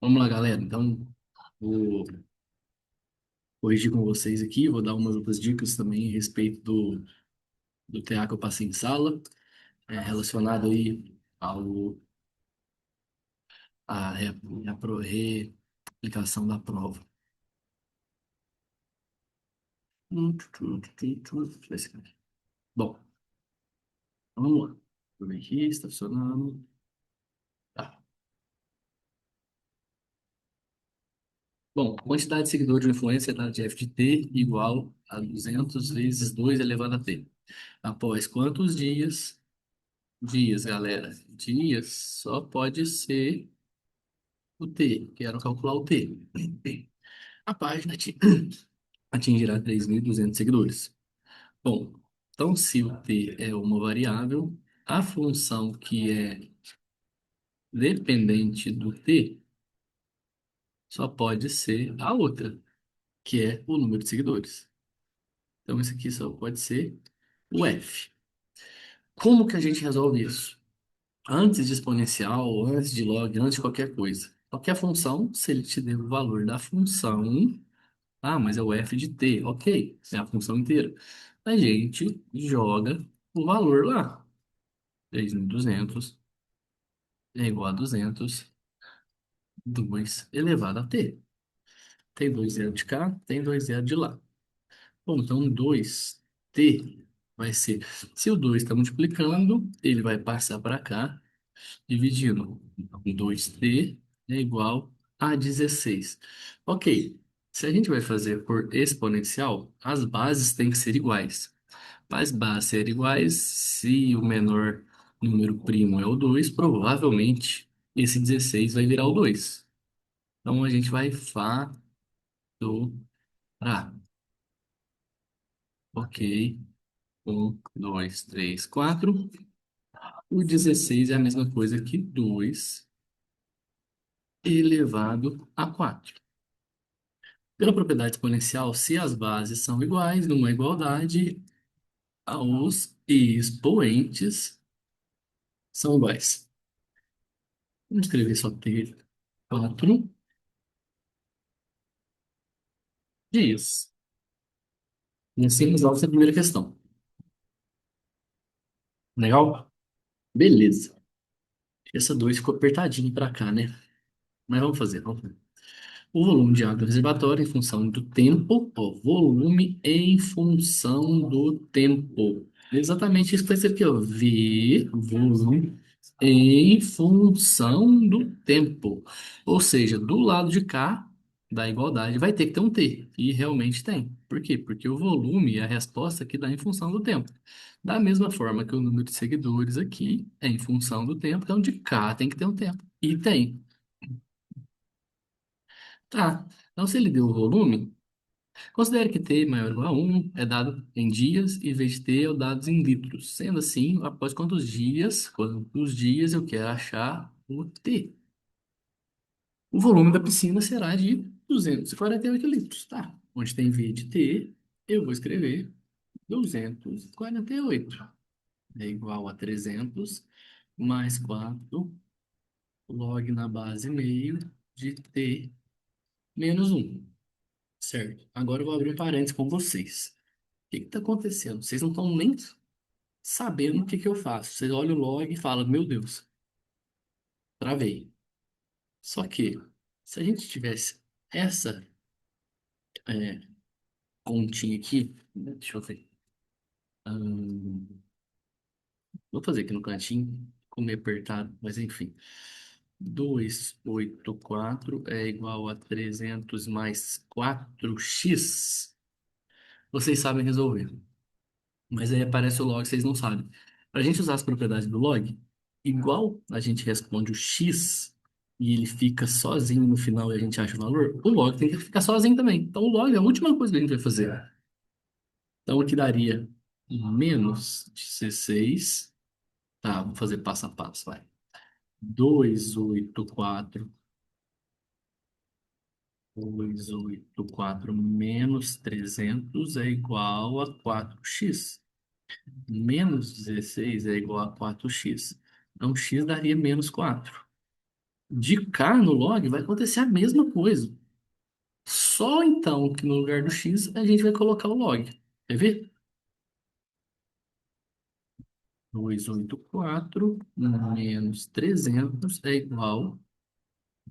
Vamos lá, galera. Então, vou corrigir com vocês aqui, vou dar umas outras dicas também a respeito do TA que eu passei em sala, relacionado aí à reaplicação da prova. Deixa eu ver se- Bom, vamos lá. Vou ver aqui, está funcionando. Tá. Bom, quantidade de seguidores de influência dada de f de t igual a 200 vezes 2 elevado a t. Após quantos dias? Dias, galera. Dias só pode ser o T, quero calcular o T. A página atingirá 3.200 seguidores. Bom, então se o T é uma variável, a função que é dependente do T só pode ser a outra, que é o número de seguidores. Então isso aqui só pode ser o F. Como que a gente resolve isso? Antes de exponencial, antes de log, antes de qualquer coisa. Qualquer função, se ele te der o valor da função, ah, mas é o f de t, ok, é a função inteira. A gente joga o valor lá. 3.200 é igual a 200, 2 elevado a t. Tem 2 zero de cá, tem 2 zero de lá. Bom, então 2t vai ser, se o 2 está multiplicando, ele vai passar para cá, dividindo. Então, 2t é igual a 16. Ok, se a gente vai fazer por exponencial, as bases têm que ser iguais. Para as bases serem iguais, se o menor número primo é o 2, provavelmente esse 16 vai virar o 2. Então a gente vai fatorar. Ok, um, 2, 3, 4. O 16 é a mesma coisa que 2 elevado a 4. Pela propriedade exponencial, se as bases são iguais numa igualdade, os expoentes são iguais. Vamos escrever só T 4 dias. E assim resolve essa primeira questão. Legal? Beleza. Essa 2 ficou apertadinho para cá, né? Mas vamos fazer, vamos fazer. O volume de água do reservatório em função do tempo, ó, volume em função do tempo. Exatamente isso que vai ser aqui, ó. V, volume em função do tempo. Ou seja, do lado de cá da igualdade vai ter que ter um T. E realmente tem. Por quê? Porque o volume é a resposta que dá em função do tempo. Da mesma forma que o número de seguidores aqui é em função do tempo, então de cá tem que ter um tempo. E tem. Tá. Então, se ele deu o volume, considere que T maior ou igual a 1 é dado em dias e vez de T é dado em litros. Sendo assim, após quantos dias eu quero achar o T? O volume da piscina será de 248 litros, tá? Onde tem V de T, eu vou escrever 248. É igual a 300 mais 4 log na base meio de T menos 1. Certo. Agora eu vou abrir um parênteses com vocês. O que está acontecendo? Vocês não estão nem sabendo o que que eu faço. Vocês olham o log e falam, meu Deus, travei. Só que, se a gente tivesse essa é, continha aqui, deixa eu ver. Vou fazer aqui no cantinho, ficou meio apertado, mas enfim. 284 é igual a 300 mais 4x. Vocês sabem resolver. Mas aí aparece o log, vocês não sabem. Para a gente usar as propriedades do log, igual a gente responde o x e ele fica sozinho no final e a gente acha o valor, o log tem que ficar sozinho também. Então o log é a última coisa que a gente vai fazer. Então aqui daria menos 16. Tá, vou fazer passo a passo, vai. 284, 284 menos 300 é igual a 4x. Menos 16 é igual a 4x. Então, x daria menos 4. De cá no log vai acontecer a mesma coisa. Só então que no lugar do x a gente vai colocar o log. Quer ver? 284 menos 300 é igual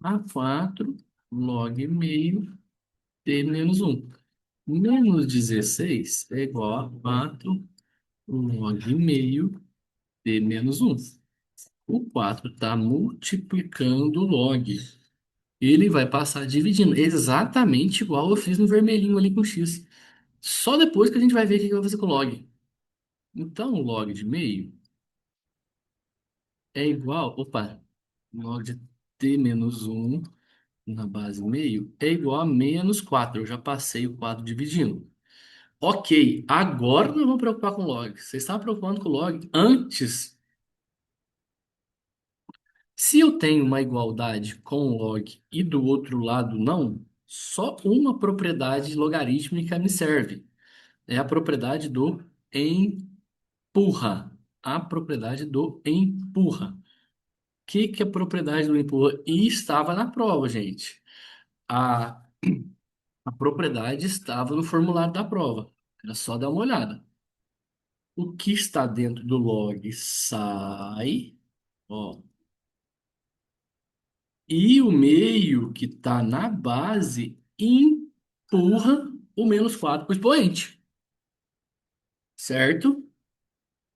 a 4 log meio t menos um. Menos 16 é igual a 4 log meio t menos um. O 4 está multiplicando o log. Ele vai passar dividindo, exatamente igual eu fiz no vermelhinho ali com x. Só depois que a gente vai ver o que que vai fazer com o log. Então, o log de meio é igual. Opa! Log de t menos um na base meio é igual a menos 4. Eu já passei o 4 dividindo. Ok, agora não vamos preocupar com o log. Você estava preocupando com o log antes. Se eu tenho uma igualdade com o log e do outro lado não, só uma propriedade logarítmica me serve. É a propriedade do empurra. A propriedade do empurra. O que é a propriedade do empurra? E estava na prova, gente. A, a propriedade estava no formulário da prova. Era só dar uma olhada. O que está dentro do log sai, ó, e o meio que está na base empurra o menos 4 para o expoente, certo?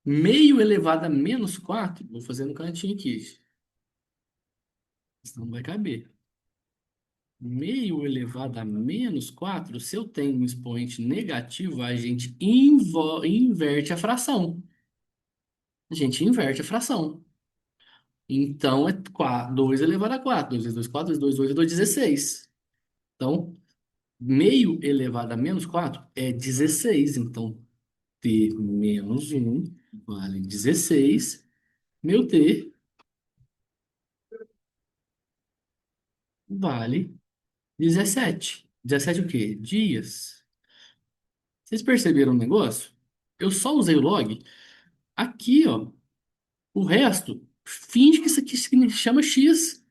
Meio elevado a menos 4 vou fazer no cantinho aqui, senão não vai caber. Meio elevado a menos 4 se eu tenho um expoente negativo, a gente inverte a fração. A gente inverte a fração. Então, é 2 elevado a 4. 2 vezes 2, 4 vezes 2, 2 vezes 2, 16. Então, meio elevado a menos 4 é 16. Então, t menos um vale 16. Meu t vale 17. 17 o quê? Dias. Vocês perceberam o negócio? Eu só usei o log. Aqui, ó, o resto, finge que isso aqui chama x.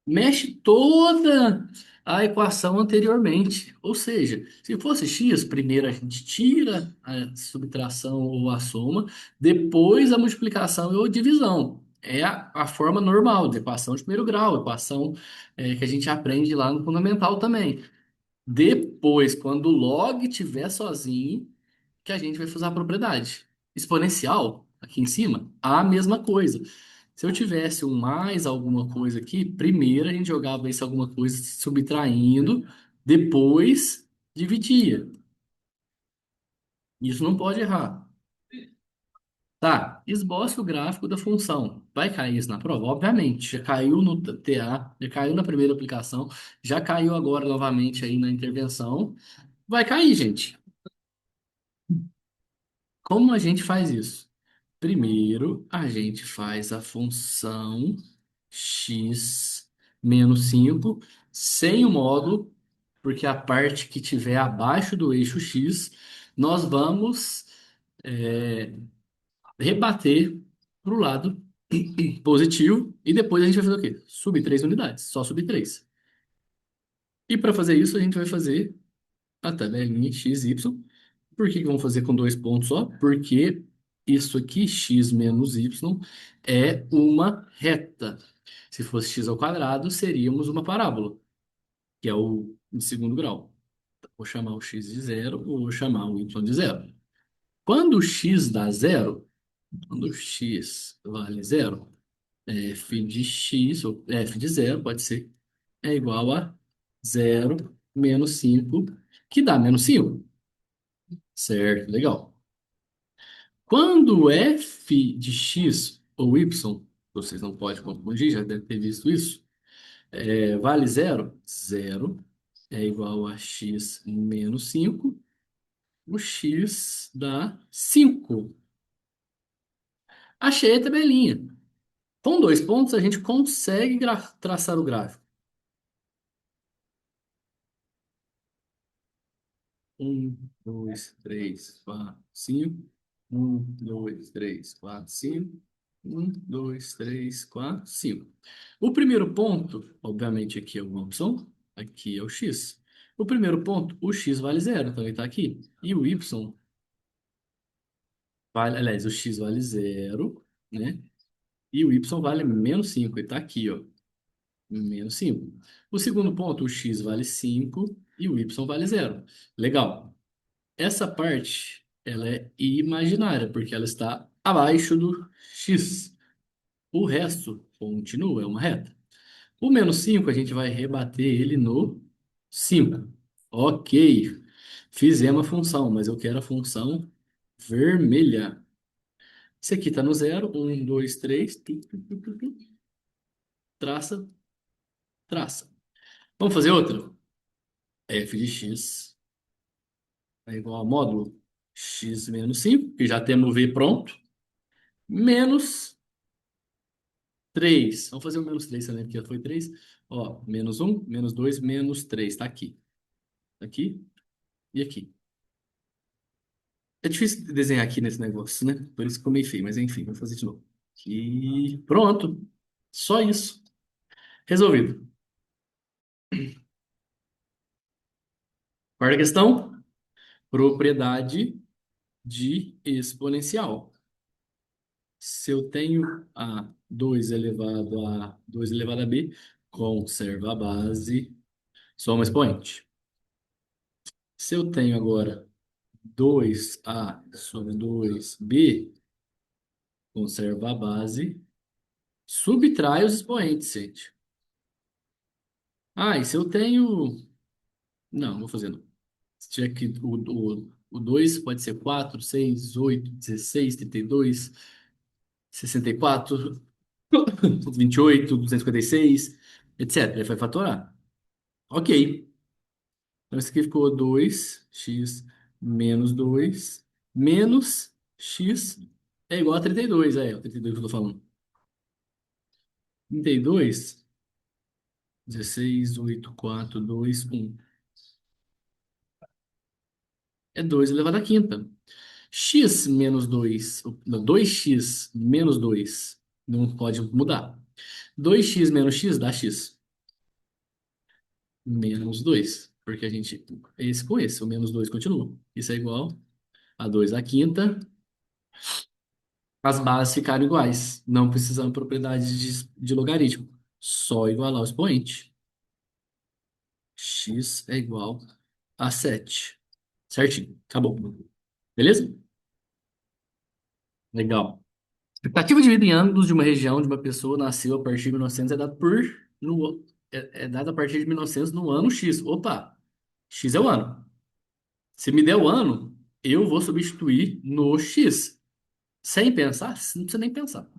Mexe toda a equação anteriormente. Ou seja, se fosse x, primeiro a gente tira a subtração ou a soma, depois a multiplicação ou divisão. É a forma normal de equação de primeiro grau, equação que a gente aprende lá no fundamental também. Depois, quando o log estiver sozinho, que a gente vai usar a propriedade. Exponencial, aqui em cima, a mesma coisa. Se eu tivesse um mais alguma coisa aqui, primeiro a gente jogava esse alguma coisa subtraindo, depois dividia. Isso não pode errar. Tá, esboce o gráfico da função. Vai cair isso na prova? Obviamente, já caiu no TA, já caiu na primeira aplicação, já caiu agora novamente aí na intervenção. Vai cair, gente. Como a gente faz isso? Primeiro, a gente faz a função x menos 5 sem o módulo, porque a parte que tiver abaixo do eixo x, nós vamos é, rebater para o lado positivo e depois a gente vai fazer o quê? Subir 3 unidades, só subir 3. E para fazer isso, a gente vai fazer a tabelinha x, y. Por que que vamos fazer com 2 pontos só? Porque isso aqui, x menos y, é uma reta. Se fosse x ao quadrado, seríamos uma parábola, que é o de segundo grau. Vou chamar o x de zero, vou chamar o y de zero. Quando o x dá zero, quando o x vale zero, f de x, ou f de zero, pode ser, é igual a zero menos 5, que dá menos 5. Certo, legal. Quando f de x ou y, vocês não podem confundir, já deve ter visto isso, vale zero, zero é igual a x menos 5, o x dá 5. Achei a tabelinha. Com 2 pontos, a gente consegue traçar o gráfico. 1, 2, 3, 4, 5. 1, 2, 3, 4, 5. Um, dois, três, quatro, cinco. O primeiro ponto, obviamente, aqui é o Y, aqui é o X. O primeiro ponto, o X vale zero, então ele está aqui. E o Y vale, aliás, o X vale zero, né? E o Y vale menos 5, ele está aqui, ó. Menos 5. O segundo ponto, o X vale 5 e o Y vale zero. Legal. Essa parte, ela é imaginária, porque ela está abaixo do X. O resto continua, é uma reta. O menos 5 a gente vai rebater ele no 5. Ok, fizemos a função, mas eu quero a função vermelha. Esse aqui está no zero. Um, dois, três. Traça, traça. Vamos fazer outra? F de x é igual a módulo x menos 5, que já temos o v pronto, menos 3. Vamos fazer o menos 3 também, porque já foi 3. Ó, menos um, menos 2, menos 3. Está aqui. Aqui e aqui. É difícil de desenhar aqui nesse negócio, né? Por isso que ficou meio feio, mas enfim, vou fazer de novo. E pronto. Só isso. Resolvido. Quarta questão. Propriedade de exponencial. Se eu tenho a 2 elevado a 2 elevado a b, conserva a base, soma expoente. Se eu tenho agora 2a sobre 2b, conserva a base, subtrai os expoentes, gente. Ah, e se eu tenho. Não, vou fazer não. Se tiver que o 2 pode ser 4, 6, 8, 16, 32, 64, 28, 256, etc. Ele vai fatorar. Ok. Então, isso aqui ficou 2x menos 2 menos x é igual a 32. É o 32 que eu tô falando. 32, 16, 8, 4, 2, 1. É 2 elevado à quinta. X menos 2, não, 2x menos 2 não pode mudar. 2x menos x dá x. Menos 2, porque a gente, esse com esse, o menos 2 continua. Isso é igual a 2 à quinta. As bases ficaram iguais. Não precisamos de propriedade de logaritmo. Só igualar o expoente. X é igual a 7. Certinho. Acabou. Beleza? Legal. Expectativa de vida em anos de uma região de uma pessoa nasceu a partir de 1900 é dada por no, é dada a partir de 1900 no ano X. Opa, X é o ano. Se me der o ano, eu vou substituir no X. Sem pensar, não precisa nem pensar.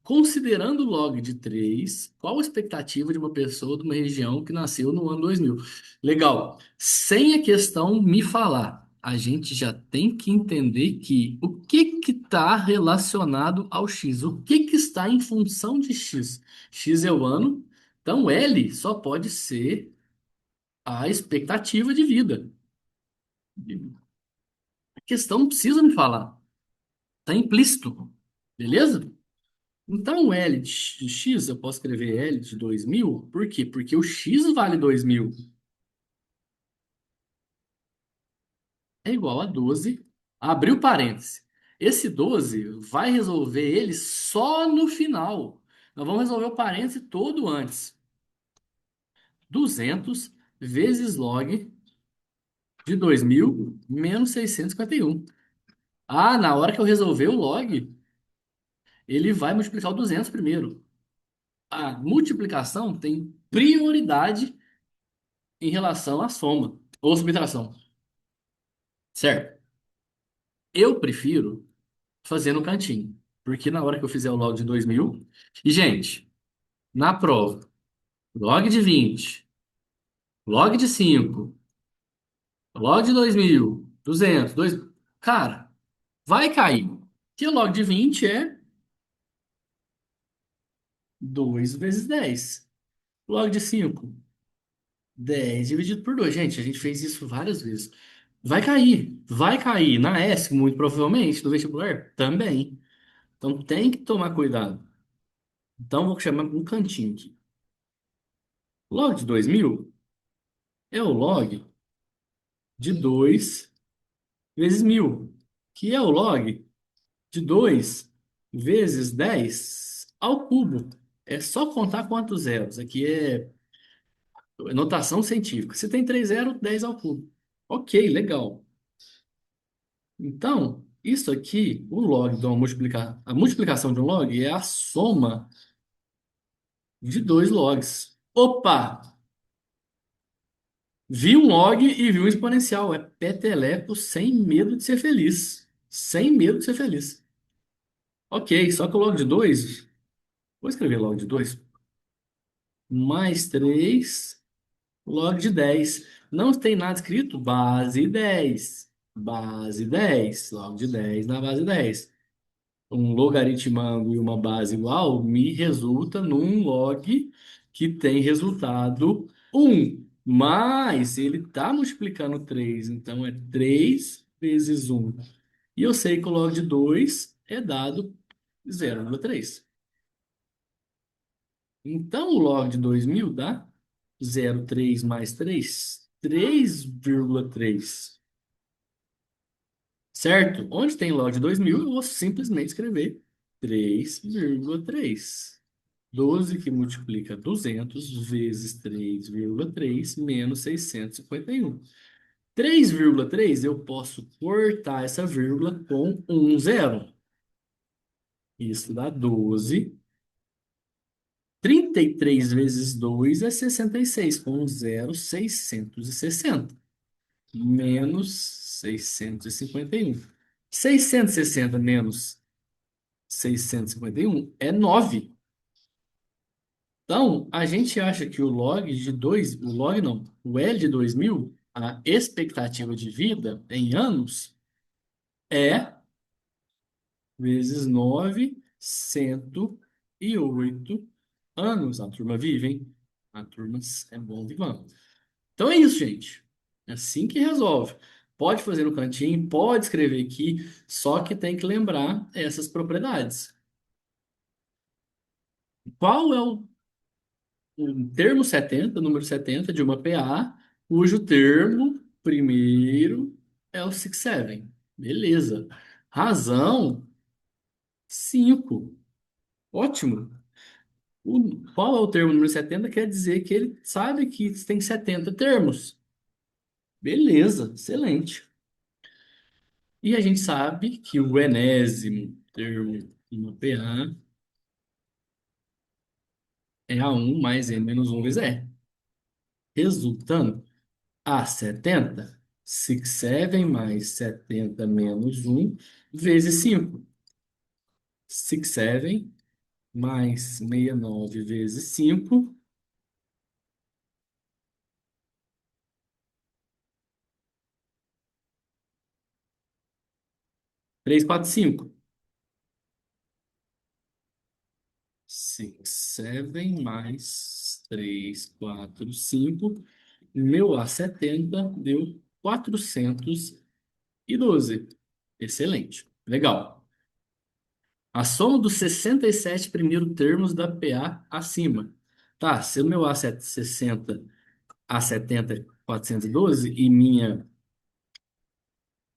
Considerando o log de 3, qual a expectativa de uma pessoa de uma região que nasceu no ano 2000? Legal. Sem a questão me falar, a gente já tem que entender que o que que está relacionado ao X? O que que está em função de X? X é o ano, então L só pode ser a expectativa de vida. A questão não precisa me falar, está implícito, beleza? Então, o L de x, eu posso escrever L de 2000, por quê? Porque o x vale 2000 é igual a 12, abriu parênteses. Esse 12 vai resolver ele só no final. Nós vamos resolver o parêntese todo antes. 200 vezes log de 2000 menos 651. Ah, na hora que eu resolver o log, ele vai multiplicar o 200 primeiro. A multiplicação tem prioridade em relação à soma ou subtração, certo? Eu prefiro fazer no cantinho, porque na hora que eu fizer o log de 2000, e gente, na prova, log de 20, log de 5, log de 2000, 200, 2, cara, vai cair. Que o log de 20 é 2 vezes 10. Log de 5, 10 dividido por 2. Gente, a gente fez isso várias vezes. Vai cair, vai cair. Na S, muito provavelmente, no vestibular, também. Então tem que tomar cuidado. Então vou chamar um cantinho aqui. Log de 2000 é o log de 2 vezes 1000, que é o log de 2 vezes 10 ao cubo. É só contar quantos zeros. Aqui é notação científica. Se tem 3 zeros, 10 ao cubo. Ok, legal. Então, isso aqui, o log de uma a multiplicação de um log é a soma de dois logs. Opa! Vi um log e vi um exponencial. É peteleco sem medo de ser feliz. Sem medo de ser feliz. Ok, só que o log de 2, vou escrever log de 2 mais 3 log de 10. Não tem nada escrito, base 10. Base 10, log de 10 na base 10. Um logaritmando e uma base igual me resulta num log que tem resultado um. Mas ele está multiplicando 3, então é 3 vezes um. E eu sei que o log de 2 é dado 0,3. Então o log de 2000 dá 0,3 mais 3, 3,3. Certo? Onde tem log de 2000, eu vou simplesmente escrever 3,3. 12 que multiplica 200 vezes 3,3 menos 651. 3,3 eu posso cortar essa vírgula com um zero. Isso dá 12. 33 vezes 2 é 66, com um zero, 660. Menos 651. 660 menos 651 é 9. Então, a gente acha que o log de 2, o log não, o L de 2000, a expectativa de vida em anos é vezes 9, 108 anos. A turma vive, hein? A turma é bom vivão. Então é isso, gente. É assim que resolve. Pode fazer no cantinho, pode escrever aqui, só que tem que lembrar essas propriedades. Qual é o termo 70, número 70 de uma PA, cujo termo primeiro é o 67? Beleza. Razão 5. Ótimo. Qual é o termo número 70? Quer dizer que ele sabe que tem 70 termos. Beleza, excelente. E a gente sabe que o enésimo termo de uma PA é A1 mais N menos 1 vezes E. Resultando, A70, 67 mais 70 menos 1 vezes 5. 67 mais 69 vezes 5, 345. 67 mais 345. Meu A70 deu 412. Excelente. Legal. A soma dos 67 primeiros termos da PA acima. Tá, se o meu A60, A70 é 412 e minha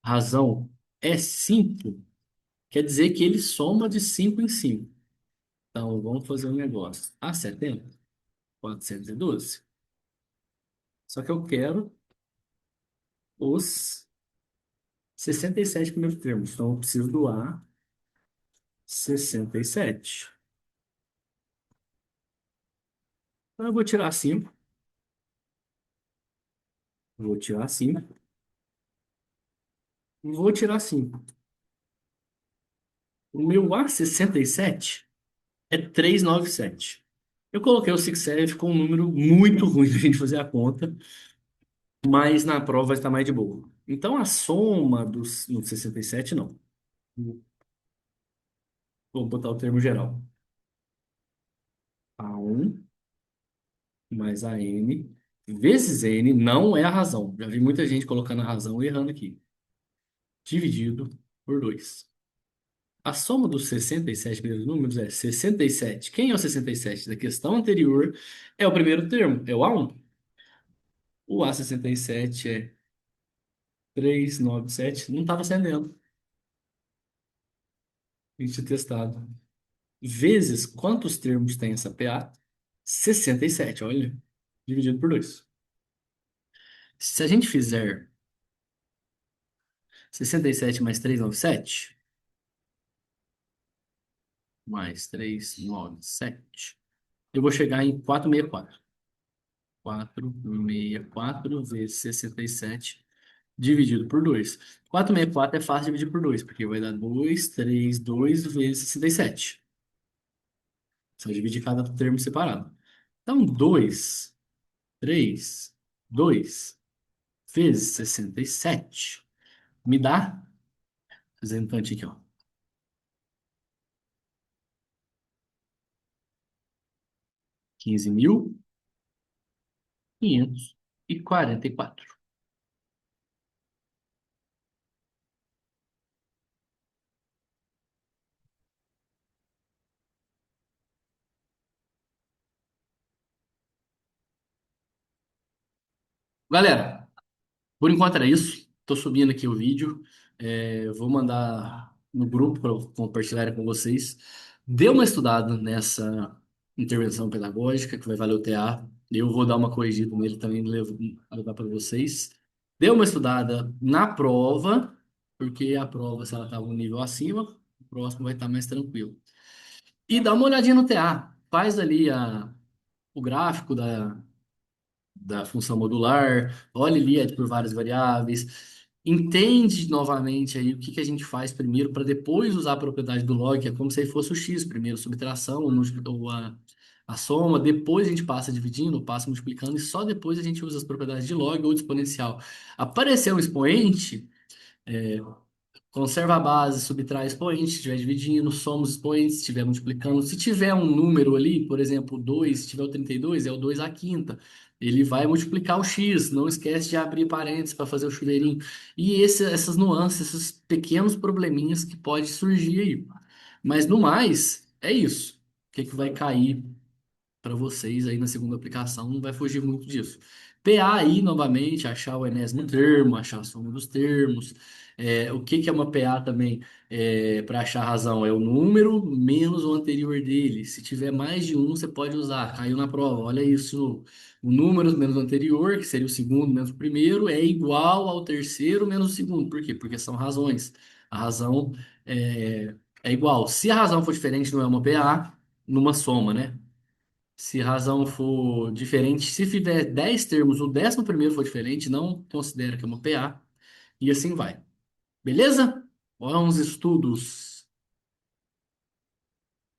razão é 5, quer dizer que ele soma de 5 em 5. Então, vamos fazer um negócio. A70, 412. Só que eu quero os 67 primeiros termos. Então, eu preciso do A67. Então, eu vou tirar 5. Vou tirar 5. Vou tirar 5. O meu A67 é 397. Eu coloquei o 67, ficou um número muito ruim da gente fazer a conta, mas na prova vai estar mais de boa. Então, a soma dos no 67 não. Vou botar o termo geral. A1 mais a n vezes n não é a razão. Já vi muita gente colocando a razão e errando aqui. Dividido por 2. A soma dos 67 primeiros números é 67. Quem é o 67 da questão anterior? É o primeiro termo, é o A1. O A67 é 397. Não estava acendendo. A gente tinha testado. Vezes quantos termos tem essa PA? 67, olha. Dividido por 2. Se a gente fizer 67 mais 397, mais 397, eu vou chegar em 464. 464 vezes 67 dividido por 2. 464 é fácil dividir por 2 porque vai dar 2 vezes 67. Só dividir cada termo separado. Então, 2 vezes 67 me dá, fazendo um cantinho aqui, ó, 15.544. Galera, por enquanto era isso. Estou subindo aqui o vídeo. Vou mandar no grupo para compartilhar com vocês. Dê uma estudada nessa intervenção pedagógica que vai valer o TA. Eu vou dar uma corrigida nele também, levar para vocês. Dê uma estudada na prova, porque a prova, se ela estava um nível acima, o próximo vai estar mais tranquilo. E dá uma olhadinha no TA. Faz ali o gráfico da função modular, olha ali por várias variáveis, entende novamente aí o que que a gente faz primeiro para depois usar a propriedade do log, que é como se fosse o x, primeiro subtração, ou a soma, depois a gente passa dividindo, passa multiplicando, e só depois a gente usa as propriedades de log ou de exponencial. Apareceu um expoente, conserva a base, subtrai expoente, se estiver dividindo, soma os expoentes, se estiver multiplicando. Se tiver um número ali, por exemplo, 2, se tiver o 32, é o 2 à quinta. Ele vai multiplicar o x, não esquece de abrir parênteses para fazer o chuveirinho. E essas nuances, esses pequenos probleminhas que pode surgir aí. Mas no mais, é isso. O que que vai cair para vocês aí na segunda aplicação, não vai fugir muito disso. PA aí, novamente, achar o enésimo termo, achar a soma dos termos. O que que é uma PA também? Para achar a razão, é o número menos o anterior dele. Se tiver mais de um, você pode usar. Caiu na prova, olha isso. O número menos o anterior, que seria o segundo menos o primeiro, é igual ao terceiro menos o segundo. Por quê? Porque são razões. A razão é igual. Se a razão for diferente, não é uma PA, numa soma, né? Se razão for diferente, se tiver 10 termos, o 11º for diferente, não considera que é uma PA, e assim vai. Beleza? Bons estudos!